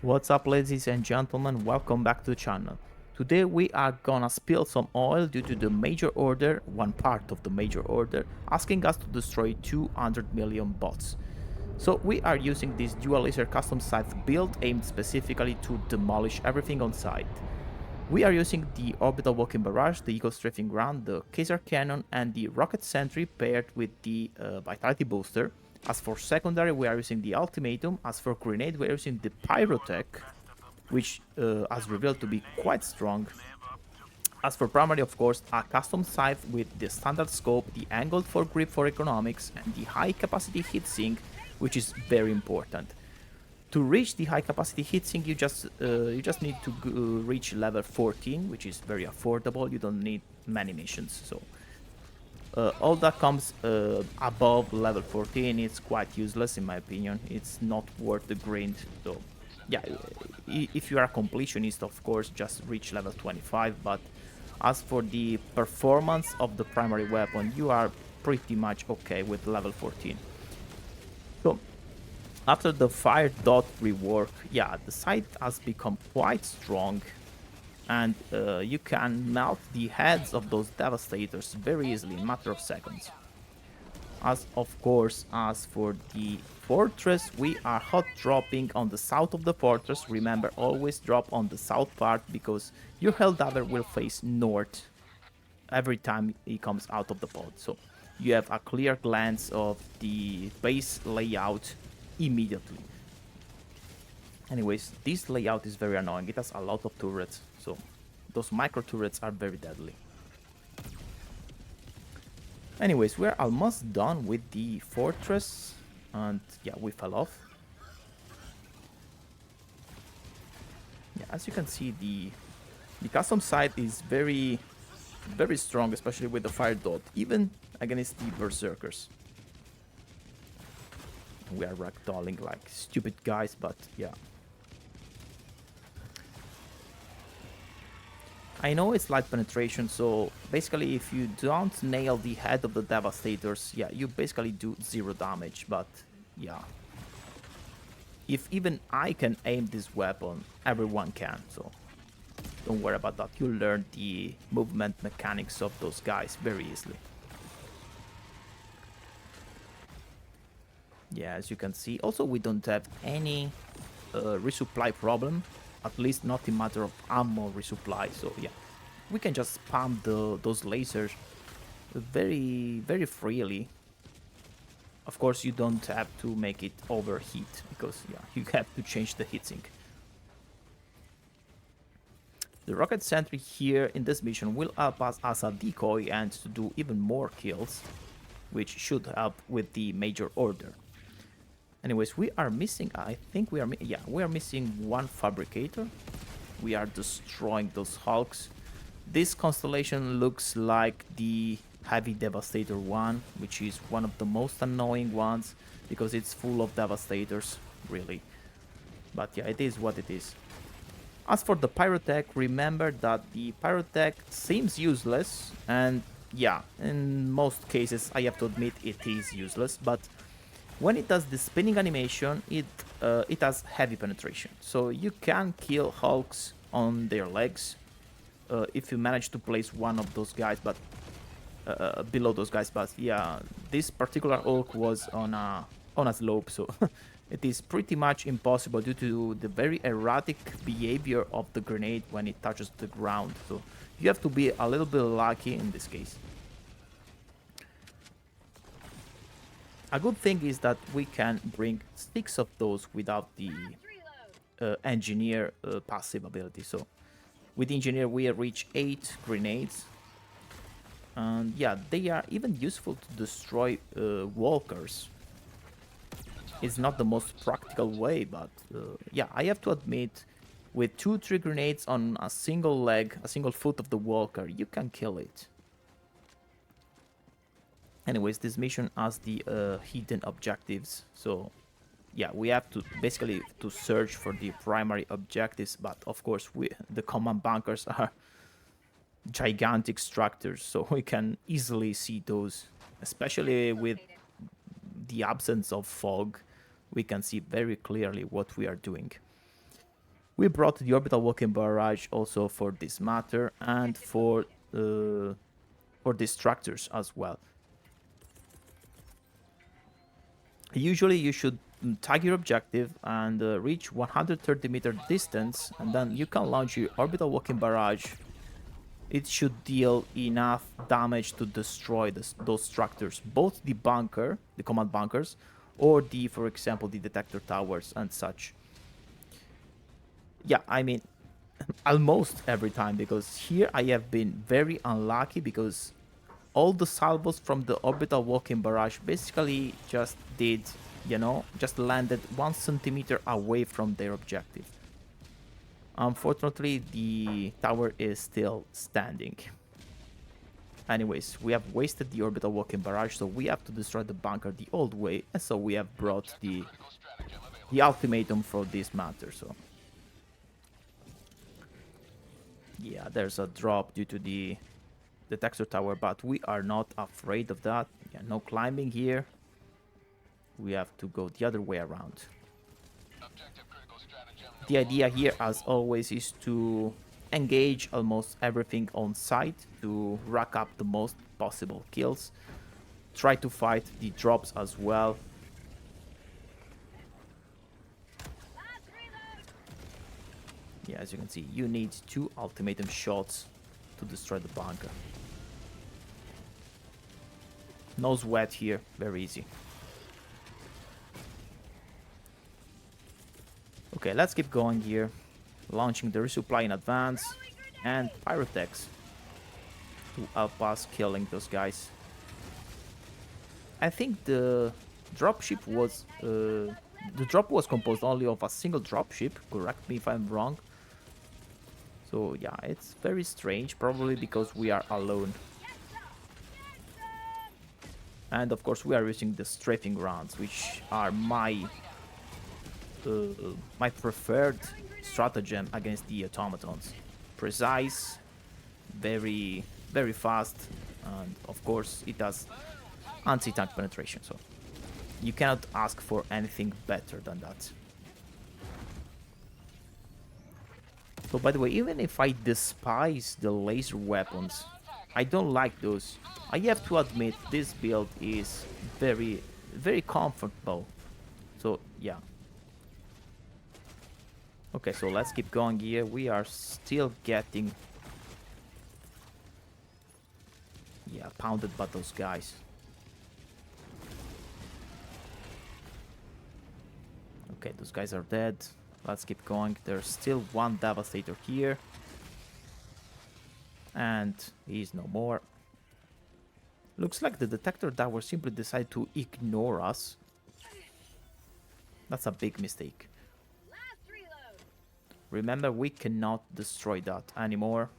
What's up, ladies and gentlemen, welcome back to the channel. Today we are gonna spill some oil due to the major order, one part of the major order, asking us to destroy 200 million bots. So we are using this dual laser custom Scythe build aimed specifically to demolish everything on sight. We are using the orbital walking barrage, the eagle strafing ground, the Kaiser cannon and the rocket sentry paired with the vitality booster. As for secondary, we are using the ultimatum. As for grenade, we are using the pyrotech, which has revealed to be quite strong. As for primary, of course, a custom scythe with the standard scope, the angled foregrip for economics, and the high capacity heatsink, which is very important. To reach the high capacity heatsink, you just need to reach level 14, which is very affordable. You don't need many missions, so all that comes above level 14 is quite useless in my opinion. It's not worth the grind. So yeah, if you are a completionist, of course, just reach level 25. But as for the performance of the primary weapon, you are pretty much okay with level 14. So after the fire dot rework, yeah, the scythe has become quite strong, and you can melt the heads of those devastators very easily in a matter of seconds. As for the fortress, we are hot dropping on the south of the fortress. Remember, always drop on the south part because your Helldiver will face north every time he comes out of the pod. So you have a clear glance of the base layout immediately. Anyways, this layout is very annoying. It has a lot of turrets, so those micro turrets are very deadly. Anyways, we're almost done with the fortress, and yeah, we fell off. Yeah, as you can see, the custom side is very strong, especially with the fire dot, even against the berserkers. We are ragdolling like stupid guys, but yeah. I know it's light penetration, so basically if you don't nail the head of the Devastators, yeah, you basically do 0 damage, but yeah. If even I can aim this weapon, everyone can, so don't worry about that. You'll learn the movement mechanics of those guys very easily. Yeah, as you can see, also we don't have any resupply problem, at least not in matter of ammo resupply, so yeah. We can just spam those lasers very freely. Of course, you don't have to make it overheat, because yeah, you have to change the heatsink. The rocket sentry here in this mission will help us as a decoy and to do even more kills, which should help with the major order. Anyways, we are missing, I think we are missing one fabricator. We are destroying those hulks. This constellation looks like the Heavy Devastator one, which is one of the most annoying ones because it's full of devastators, really. But yeah, it is what it is. As for the pyrotech, remember that the pyrotech seems useless, and yeah, in most cases I have to admit it is useless, but when it does the spinning animation, it has heavy penetration, so you can kill hulks on their legs if you manage to place one of those guys, but below those guys. But yeah, this particular Hulk was on a slope, so it is pretty much impossible due to the very erratic behavior of the grenade when it touches the ground. So you have to be a little bit lucky in this case. A good thing is that we can bring 6 of those without the engineer passive ability. So with engineer we reach 8 grenades, and yeah, they are even useful to destroy walkers. It's not the most practical way, but yeah, I have to admit, with 2-3 grenades on a single leg, a single foot of the walker, you can kill it. Anyways, this mission has the hidden objectives, so yeah, we have to basically to search for the primary objectives, but of course the command bunkers are gigantic structures, so we can easily see those, especially with the absence of fog. We can see very clearly what we are doing. We brought the orbital walking barrage also for this matter and for distractors as well. Usually you should tag your objective and reach 130-meter distance, and then you can launch your orbital walking barrage. It should deal enough damage to destroy those structures, both the bunker, the command bunkers, or for example, the detector towers and such. Yeah, I mean, almost every time, because here I have been very unlucky because all the salvos from the orbital walking barrage basically just did, just landed 1 centimeter away from their objective. Unfortunately, the tower is still standing. Anyways, we have wasted the orbital walking barrage, so we have to destroy the bunker the old way, and so we have brought the ultimatum for this matter, so... Yeah, there's a drop due to the detector tower, but we are not afraid of that. Yeah, no climbing here. We have to go the other way around. The idea here, as always, is to engage almost everything on site to rack up the most possible kills. Try to fight the drops as well. Yeah, as you can see, you need 2 ultimatum shots to destroy the bunker. No sweat here, very easy. Okay, let's keep going here. Launching the resupply in advance and pyrotechs to help us killing those guys. I think the dropship was the drop was composed only of a single dropship. Correct me if I'm wrong. So yeah, it's very strange, probably because we are alone. And of course we are using the strafing rounds, which are my preferred stratagem against the automatons. Precise, very fast, and of course it has anti-tank penetration, so you cannot ask for anything better than that. So by the way, even if I despise the laser weapons, I don't like those. I have to admit this build is very comfortable. So yeah. Okay, so let's keep going here. We are still getting pounded by those guys. Okay, those guys are dead. Let's keep going. There's still 1 Devastator here. And he's no more. Looks like the detector tower simply decided to ignore us. That's a big mistake. Remember, we cannot destroy that anymore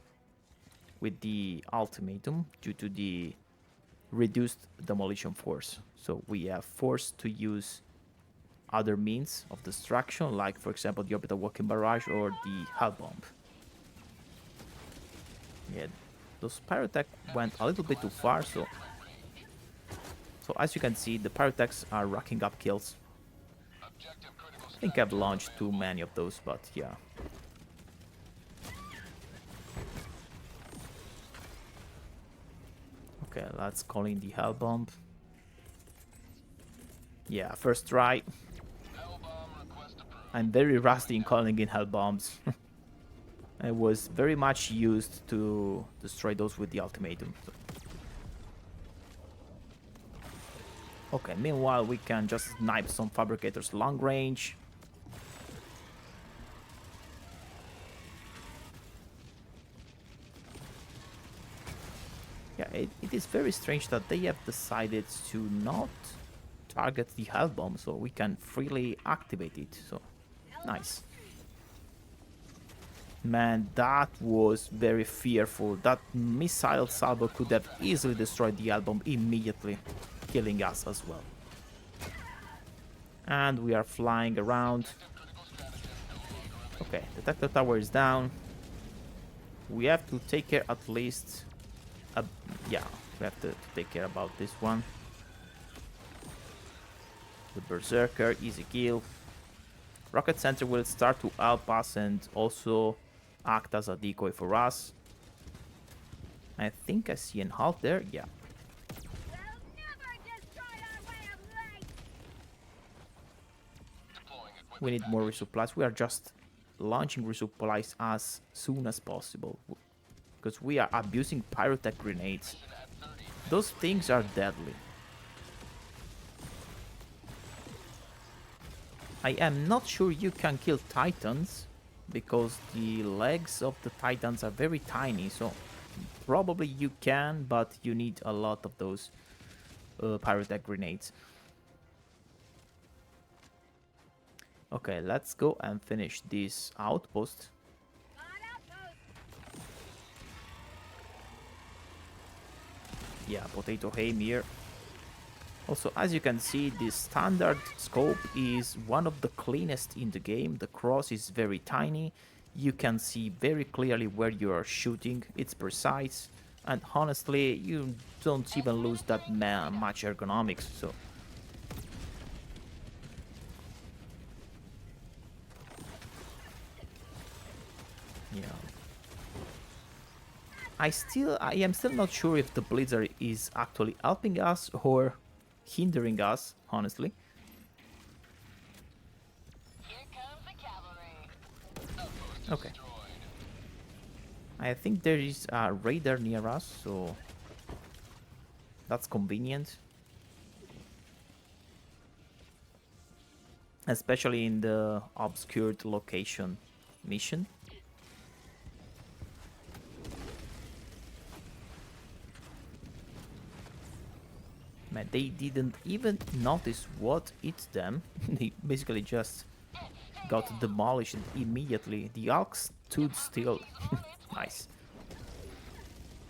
with the ultimatum due to the reduced demolition force. So we are forced to use other means of destruction, like for example the orbital walking barrage or the hell bomb. Yeah, those pyrotech went a little bit too far, so as you can see, the pyrotechs are racking up kills. I think I've launched too many of those, but yeah. Okay, let's call in the hell bomb. Yeah, first try. I'm very rusty in calling in hell bombs. I was very much used to destroy those with the ultimatum. So. Okay, meanwhile we can just snipe some fabricators long range. Yeah, it is very strange that they have decided to not target the hell bomb, so we can freely activate it. So nice. Man, that was very fearful. That missile salvo could have easily destroyed the hell bomb immediately, killing us as well. And we are flying around. Okay, detector tower is down. We have to take care at least. Yeah, we have to take care about this one. The berserker, easy kill. Rocket Center will start to help us and also act as a decoy for us. I think I see an halt there. Yeah. We need more resupplies. We are just launching resupplies as soon as possible because we are abusing pyrotech grenades. Those things are deadly. I am not sure you can kill Titans because the legs of the Titans are very tiny, so probably you can, but you need a lot of those pyrotech grenades. Okay, let's go and finish this outpost. Yeah, potato aim here. Also, as you can see, the standard scope is one of the cleanest in the game. The cross is very tiny. You can see very clearly where you are shooting. It's precise. And honestly, you don't even lose that much ergonomics, so... Yeah. I am still not sure if the Blizzard is actually helping us or hindering us, honestly. Okay. I think there is a radar near us, so that's convenient. Especially in the obscured location mission. Man, they didn't even notice what hit them. They basically just got demolished immediately. The Alk stood still. Nice.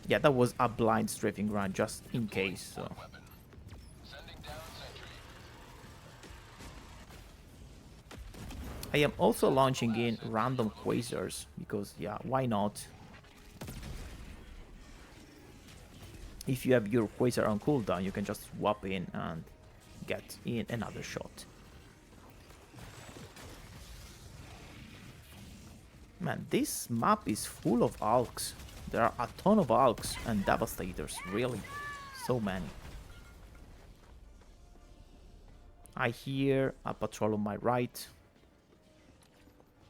Yeah, that was a blind strafing run, just in case, so... I am also launching in random quasars, because, yeah, why not? If you have your quasar on cooldown, you can just swap in and get in another shot. Man, this map is full of Alks. There are a ton of Alks and Devastators, really. So many. I hear a patrol on my right.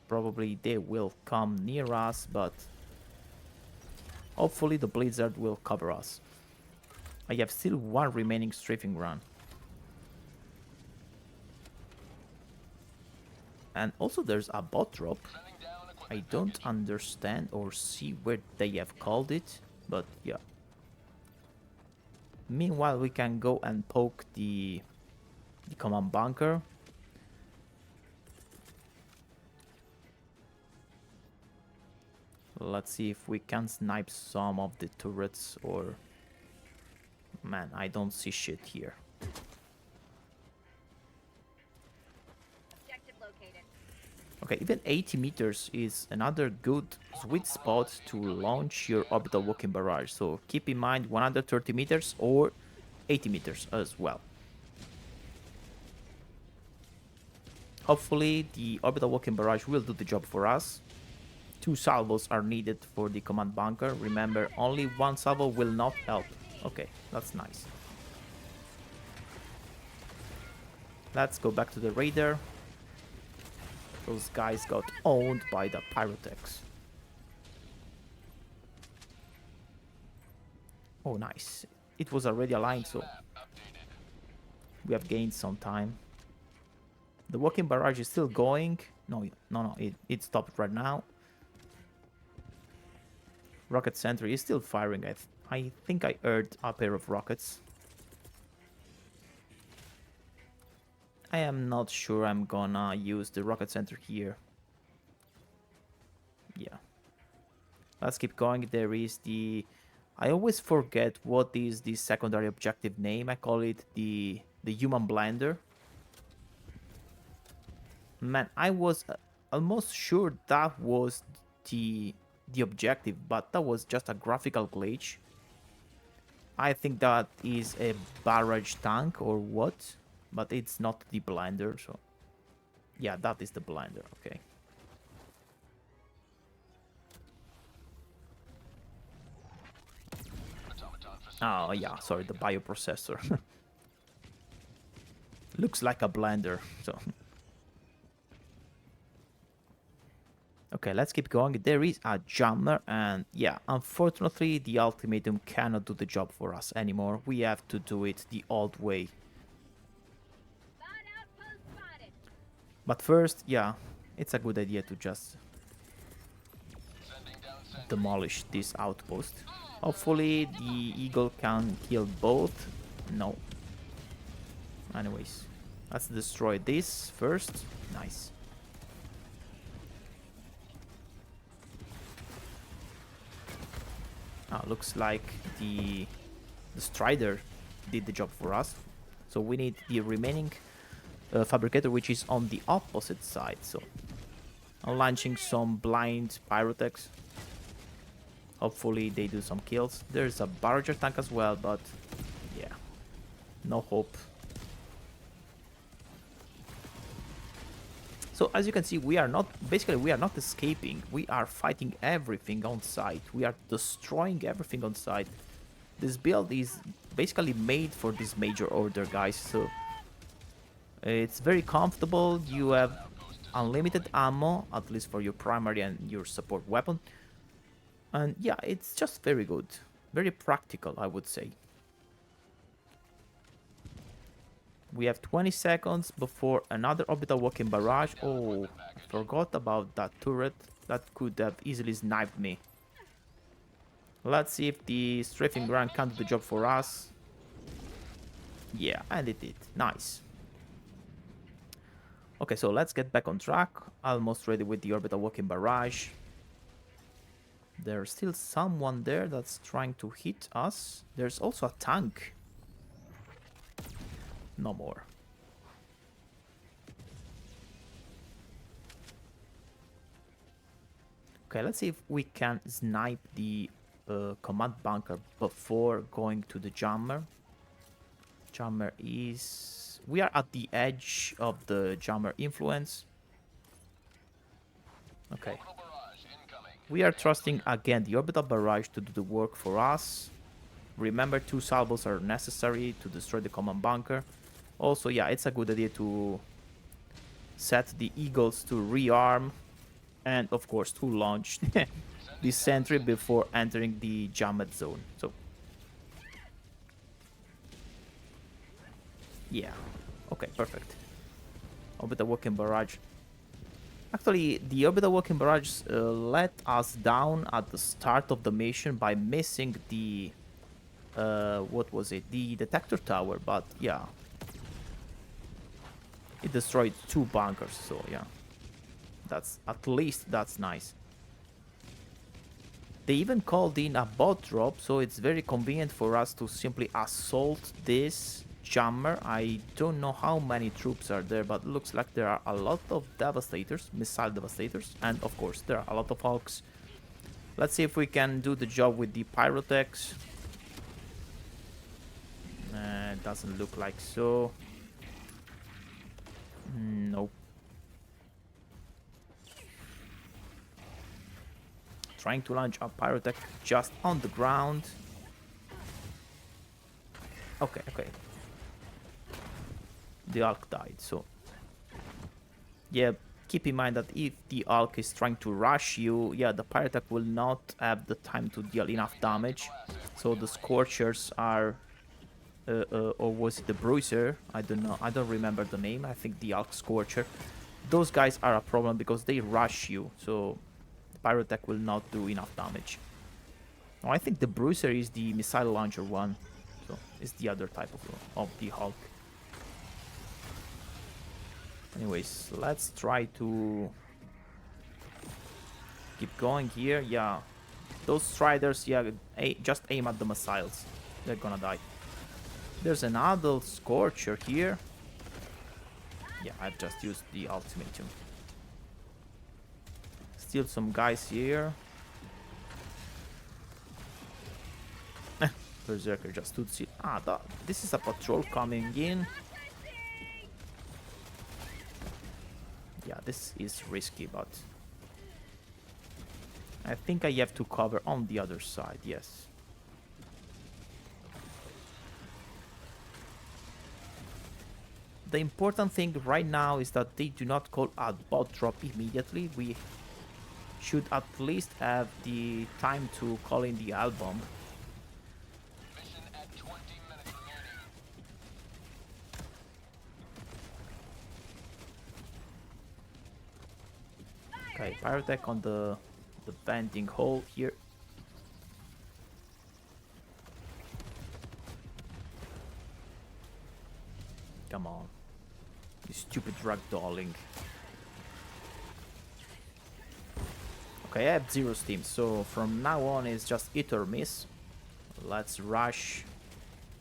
Probably they will come near us, but hopefully the Blizzard will cover us. I have still one remaining strafing run. And also there's a bot drop. I don't understand or see where they have called it, but yeah. Meanwhile, we can go and poke the command bunker. Let's see if we can snipe some of the turrets or... Man, I don't see shit here. Okay, even 80 meters is another good sweet spot to launch your orbital walking barrage. So keep in mind 130 meters or 80 meters as well. Hopefully the orbital walking barrage will do the job for us. 2 salvos are needed for the command bunker. Remember, only 1 salvo will not help. Okay, that's nice. Let's go back to the radar. Those guys got owned by the pyrotechs. Oh, nice. It was already aligned, so we have gained some time. The walking barrage is still going. No, it stopped right now. Rocket Center is still firing. I think I heard a pair of rockets. I am not sure I'm gonna use the Rocket Center here. Yeah. Let's keep going. There is the... I always forget what is the secondary objective name. I call it the Human Blender. Man, I was almost sure that was the objective, but that was just a graphical glitch. I think that is a barrage tank or what, but it's not the blinder, so Yeah, that is the blinder, okay. Oh, yeah, sorry, the bioprocessor. Looks like a blender, so... Okay, let's keep going. There is a jammer, and yeah, unfortunately, the ultimatum cannot do the job for us anymore. We have to do it the old way. But first, yeah, it's a good idea to just demolish this outpost. Hopefully, the eagle can kill both. No. Anyways, let's destroy this first. Nice. Looks like the Strider did the job for us. So we need the remaining fabricator, which is on the opposite side. So I'm launching some blind pyrotechs. Hopefully they do some kills. There's a barrager tank as well, but yeah, no hope. So as you can see, we are not escaping. We are fighting everything on site. We are destroying everything on site. This build is basically made for this major order, guys. So it's very comfortable. You have unlimited ammo, at least for your primary and your support weapon. And yeah, it's just very good. Very practical, I would say. We have 20 seconds before another orbital walking barrage. Oh, I forgot about that turret. That could have easily sniped me. Let's see if the strafing ground can do the job for us. Yeah, and it did. Nice. Okay, so let's get back on track. Almost ready with the orbital walking barrage. There's still someone there that's trying to hit us. There's also a tank. No more. Okay, let's see if we can snipe the command bunker before going to the jammer. Jammer is... We are at the edge of the jammer influence. Okay. We are trusting again the orbital barrage to do the work for us. Remember, 2 salvos are necessary to destroy the command bunker. Also, yeah, it's a good idea to set the eagles to rearm. And, of course, to launch the sentry before entering the jammed zone. So, yeah. Okay, perfect. Orbital walking barrage. Actually, the orbital walking barrage let us down at the start of the mission by missing the... what was it? The detector tower, but yeah. It destroyed 2 bunkers, so yeah. At least that's nice. They even called in a bot drop, so it's very convenient for us to simply assault this jammer. I don't know how many troops are there, but it looks like there are a lot of devastators, missile devastators, and of course there are a lot of hulks. Let's see if we can do the job with the pyrotechs. It doesn't look like so. Nope. Trying to launch a pyrotech just on the ground. Okay, okay. The Hulk died, so... Yeah, keep in mind that if the Hulk is trying to rush you, yeah, the pyrotech will not have the time to deal enough damage. So the Scorchers are... or was it the Bruiser? I don't know. I don't remember the name. I think the Hulk Scorcher. Those guys are a problem because they rush you, so... Pyrotech will not do enough damage. Oh, I think the Bruiser is the missile launcher one. So it's the other type of the Hulk. Anyways, let's try to keep going here. Yeah, those Striders, yeah, just aim at the missiles. They're gonna die. There's another Scorcher here. Yeah, I've just used the ultimatum. Still some guys here. Berserker just stood still. This is a patrol coming in. Yeah, this is risky, but I think I have to cover on the other side, yes. The important thing right now is that they do not call a bot drop immediately. We should at least have the time to call in the album. Mission at 20 minutes remaining. Okay, Pyrotech on the bending hole here. Come on. You stupid ragdolling. Okay, I have 0 steam, so from now on it's just hit or miss. Let's rush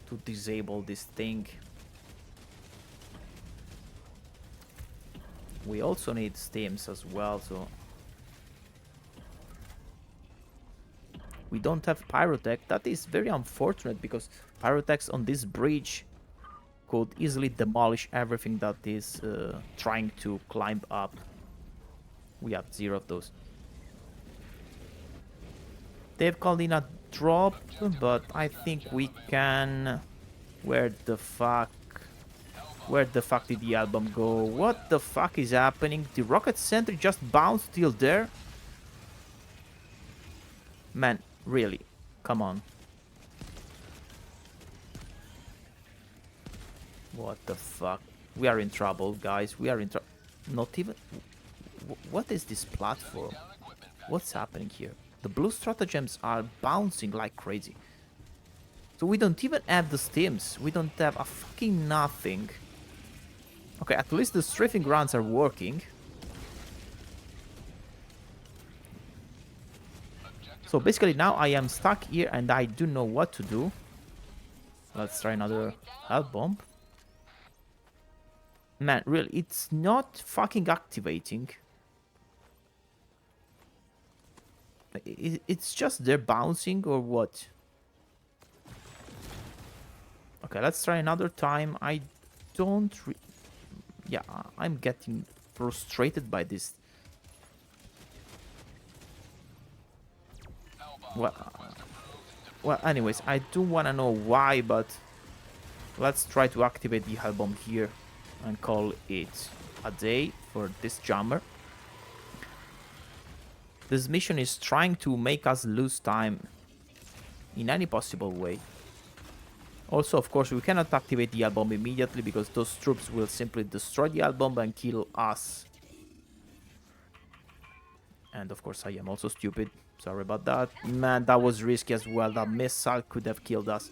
to disable this thing. We also need steams as well, so we don't have Pyrotech. That is very unfortunate because Pyrotechs on this bridge could easily demolish everything that is trying to climb up. We have 0 of those. They've called in a drop, but I think we can... Where the fuck did the album go? What the fuck is happening? The rocket sentry just bounced till there? Man, really? Come on. What the fuck? We are in trouble, guys. We are in trouble. Not even... What is this platform? What's happening here? The blue stratagems are bouncing like crazy. So we don't even have the steams. We don't have a fucking nothing. Okay, at least the strafing rounds are working. So basically now I am stuck here and I don't know what to do. Let's try another health bomb. Man, really, it's not fucking activating. It's just they're bouncing or what? Okay, let's try another time. I don't... Yeah, I'm getting frustrated by this. Well, anyways, I do want to know why, but let's try to activate the hell bomb here and call it a day for this jammer. This mission is trying to make us lose time in any possible way. Also, of course, we cannot activate the album immediately because those troops will simply destroy the album and kill us. And of course, I am also stupid. Sorry about that. Man, that was risky as well. That missile could have killed us.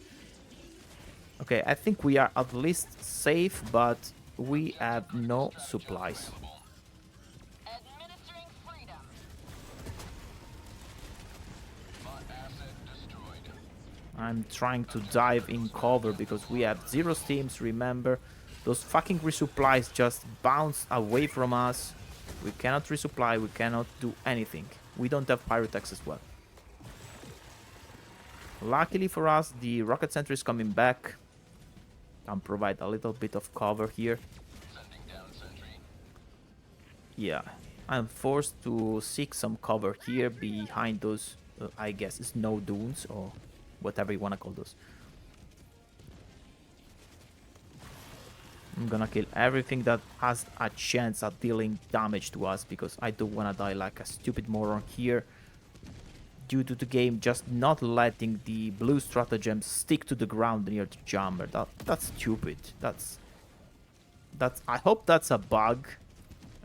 Okay, I think we are at least safe, but we have no supplies. I'm trying to dive in cover because we have 0 steams, remember. Those fucking resupplies just bounce away from us. We cannot resupply, we cannot do anything. We don't have Pyrotechs as well. Luckily for us, the rocket sentry is coming back. Can provide a little bit of cover here. Yeah, I'm forced to seek some cover here behind those, I guess, snow dunes or whatever you want to call those. I'm gonna kill everything that has a chance at dealing damage to us because I don't want to die like a stupid moron here due to the game just not letting the blue stratagems stick to the ground near the jammer. That's stupid. That's I hope that's a bug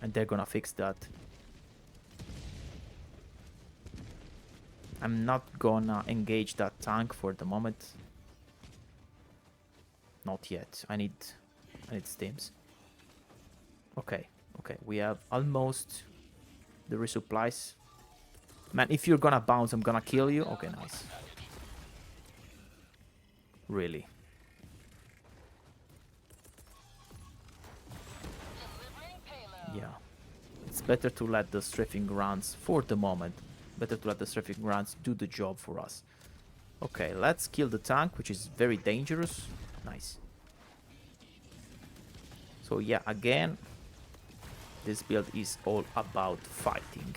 and they're gonna fix that. I'm not gonna engage that tank for the moment. Not yet. I need steams. Okay, we have almost the resupplies. Man, if you're gonna bounce, I'm gonna kill you. Okay, nice. Really. Yeah. It's better to let the strafing rounds, for the moment, better to let the strafing rounds do the job for us. Okay, let's kill the tank, which is very dangerous. Nice. So yeah, again, This build is all about fighting.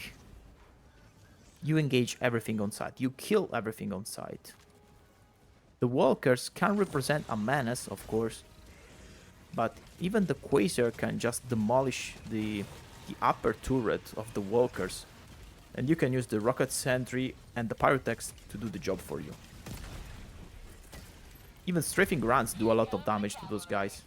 You engage everything on sight. You kill everything on sight. The walkers can represent a menace, of course, but even the Quasar can just demolish the upper turret of the walkers, and you can use the rocket sentry and the pyrotechs to do the job for you. Even strafing runs do a lot of damage to those guys.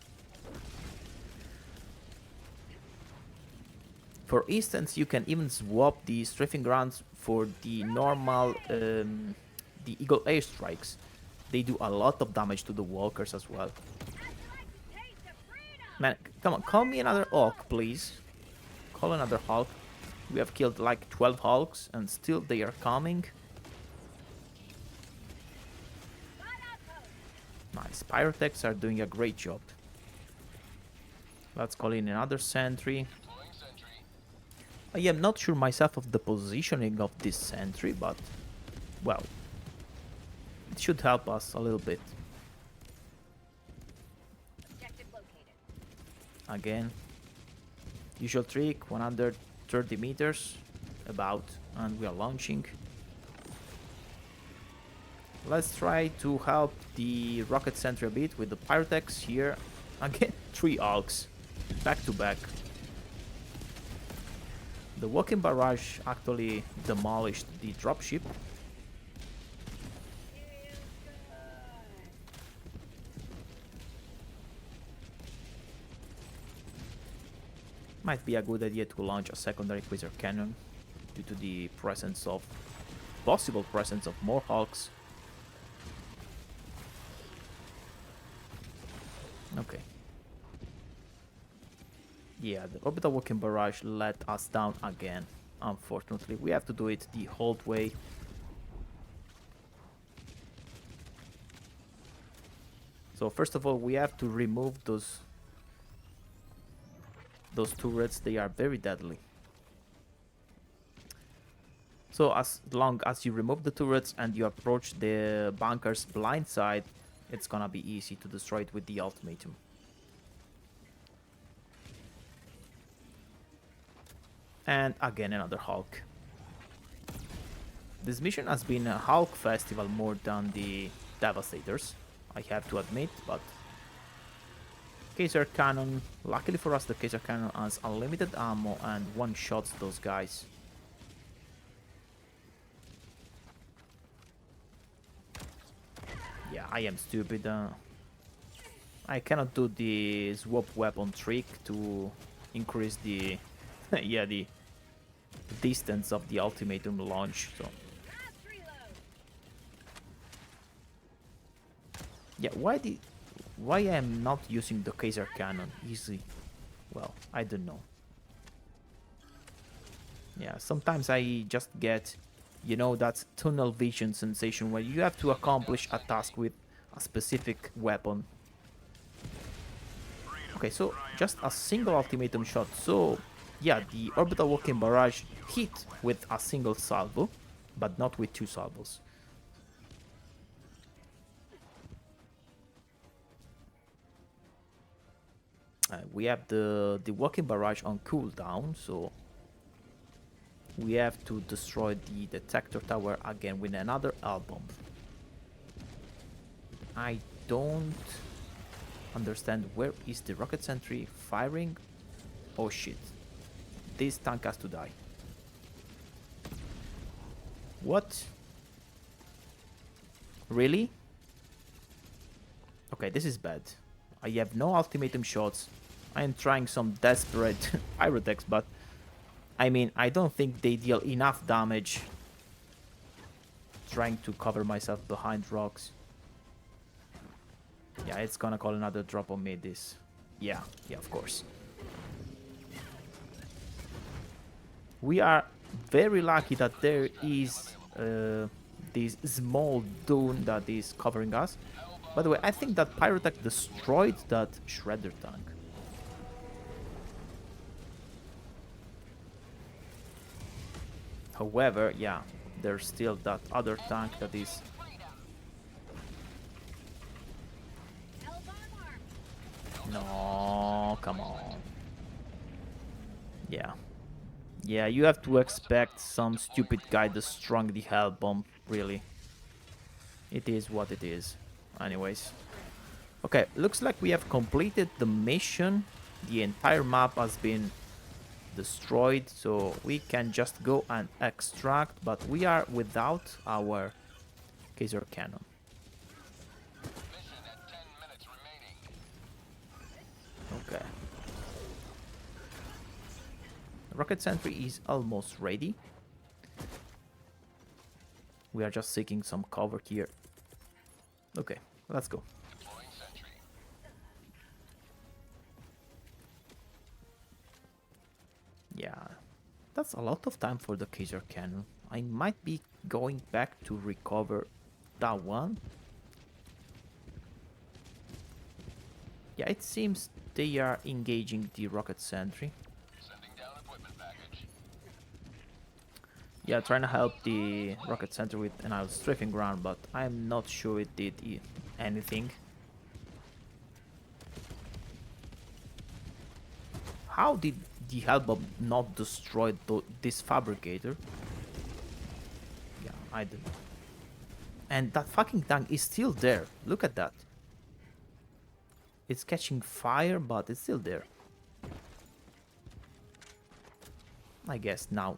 For instance, you can even swap the strafing runs for the normal the Eagle airstrikes. They do a lot of damage to the walkers as well. Man, come on, call me another Hulk, please. Call another Hulk. We have killed like 12 Hulks and still they are coming. Nice, pyrotechs are doing a great job. Let's call in another sentry. I am not sure myself of the positioning of this sentry, but, well, it should help us a little bit. Again, usual trick, 130 meters, about, and we are launching. Let's try to help the rocket sentry a bit with the pyrotechs here. Again, 3 Hulks, back to back. The walking barrage actually demolished the dropship. Might be a good idea to launch a secondary Quasar cannon due to the possible presence of more Hulks. Okay. Yeah, the orbital walking barrage let us down again. Unfortunately, we have to do it the whole way. So first of all, we have to remove those turrets. They are very deadly. So as long as you remove the turrets and you approach the bunker's blind side, it's gonna be easy to destroy it with the ultimatum. And again another Hulk. This mission has been a Hulk festival more than the Devastators, I have to admit, but Quasar Cannon, luckily for us the Quasar Cannon has unlimited ammo and one-shots those guys. Yeah, I am stupid. I cannot do the swap weapon trick to increase the yeah, the distance of the ultimatum launch. So yeah, why I'm not using the Quasar Cannon easy? Well, I don't know. Yeah, sometimes I just get, you know, that tunnel vision sensation where you have to accomplish a task with a specific weapon. Okay, so just a single ultimatum shot. So yeah, the orbital walking barrage hit with a single salvo, but not with 2 salvos. We have the walking barrage on cooldown, so we have to destroy the detector tower again with another L-bomb. I don't understand where is the rocket sentry firing. Oh shit. This tank has to die. What? Really? Okay, this is bad. I have no ultimatum shots. I am trying some desperate pyrotechs, but I mean, I don't think they deal enough damage. Trying to cover myself behind rocks. Yeah, it's gonna call another drop on me, this. Yeah, of course. We are very lucky that there is this small dune that is covering us. By the way, I think that pyrotech destroyed that shredder tank. However, yeah, there's still that other tank that is... No, come on. Yeah. Yeah, you have to expect some stupid guy destroying the hell bomb, really. It is what it is. Anyways. Okay, looks like we have completed the mission. The entire map has been destroyed, so we can just go and extract, but we are without our Kaiser cannon. Mission at 10 minutes remaining. Okay. Rocket sentry is almost ready. We are just seeking some cover here. Okay, let's go. Deploying sentry. Yeah, that's a lot of time for the Kaiser cannon. I might be going back to recover that one. Yeah, it seems they are engaging the rocket sentry. Sending down equipment package. Yeah, trying to help the rocket sentry with an strafing ground, but I'm not sure it did anything. How did the Hellbomb not destroy this fabricator? Yeah, I don't know. And that fucking tank is still there. Look at that. It's catching fire, but it's still there. I guess now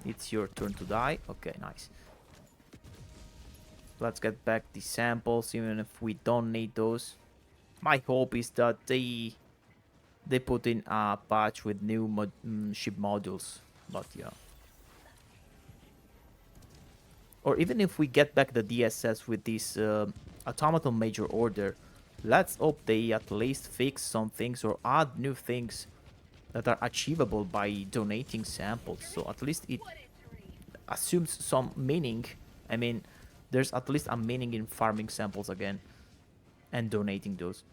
it's your turn to die. Okay, nice. Let's get back the samples, even if we don't need those. My hope is that they put in a patch with new ship modules, but yeah. Or even if we get back the DSS with this automaton major order, let's hope they at least fix some things or add new things that are achievable by donating samples. So at least it assumes some meaning. I mean, there's at least a meaning in farming samples again and donating those.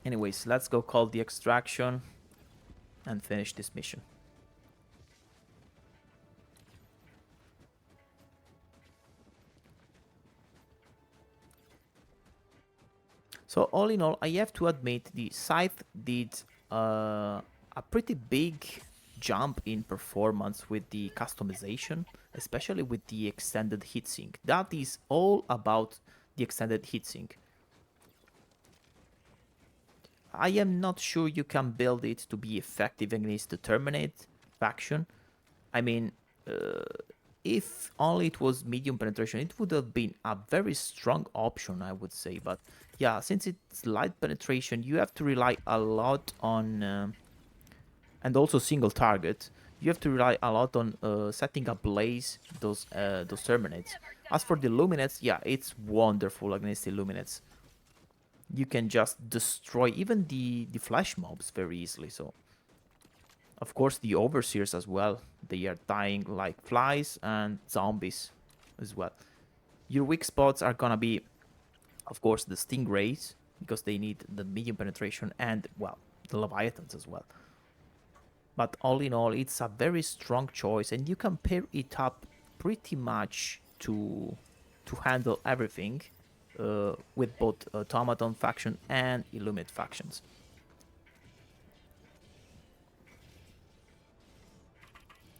Anyways, let's go call the extraction and finish this mission. So all in all, I have to admit the Scythe did a pretty big jump in performance with the customization, especially with the extended heatsink. That is all about the extended heatsink. I am not sure you can build it to be effective against the Terminate faction. I mean, if only it was medium penetration, it would have been a very strong option, I would say. But yeah, since it's light penetration, you have to rely a lot on, and also single target. You have to rely a lot on setting ablaze those terminates. As for the luminates, yeah, it's wonderful against the luminates. You can just destroy even the flash mobs very easily. So, of course, the overseers as well. They are dying like flies, and zombies as well. Your weak spots are gonna be, of course, the stingrays, because they need the medium penetration, and, well, the leviathans as well. But all in all, it's a very strong choice, and you can pair it up pretty much to handle everything with both Automaton faction and Illuminate factions.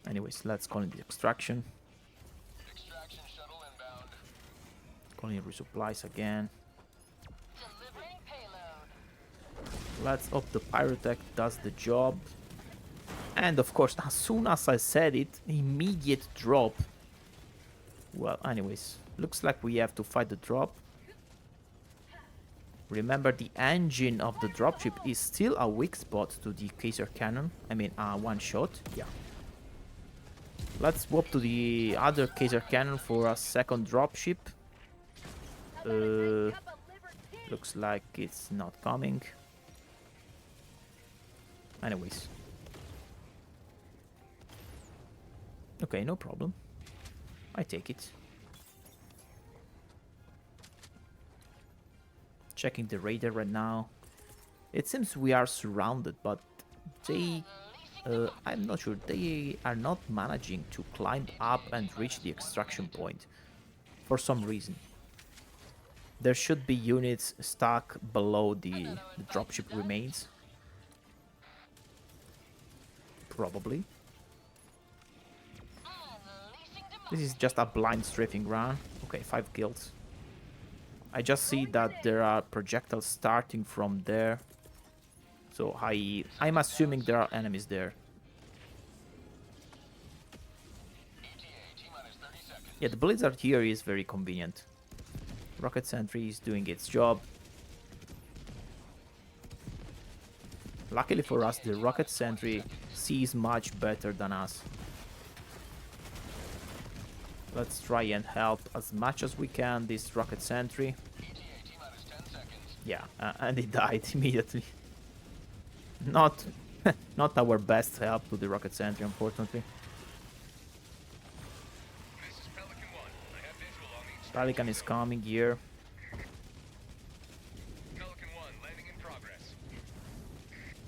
Anyways, let's call in the extraction. Extraction shuttle inbound. Calling in resupplies again. Delivering payload. Let's hope the pyrotech does the job. And of course, as soon as I said it, immediate drop. Well, anyways, looks like we have to fight the drop. Remember, the engine of the dropship is still a weak spot to the Kaiser cannon. I mean, one shot. Yeah. Let's swap to the other Kaiser cannon for a second dropship. Looks like it's not coming. Anyways. Okay, no problem. I take it. Checking the radar right now. It seems we are surrounded, but they... I'm not sure. They are not managing to climb up and reach the extraction point for some reason. There should be units stuck below the dropship remains. probably. This is just a blind strafing run. Okay, 5 kills. I just see that there are projectiles starting from there. So I'm assuming there are enemies there. Yeah, the blizzard here is very convenient. Rocket Sentry is doing its job. Luckily for us, the Rocket Sentry sees much better than us. Let's try and help as much as we can this Rocket Sentry. Yeah, and it died immediately. Not, not our best help to the Rocket Sentry, unfortunately. Pelican is coming here.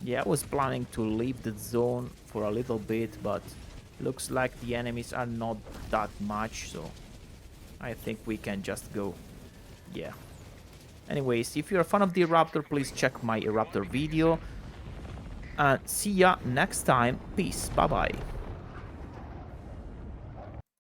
Yeah, I was planning to leave the zone for a little bit, but looks like the enemies are not that much, so I think we can just go. Yeah. Anyways, if you're a fan of the Eruptor, please check my Eruptor video. And see ya next time. Peace. Bye-bye.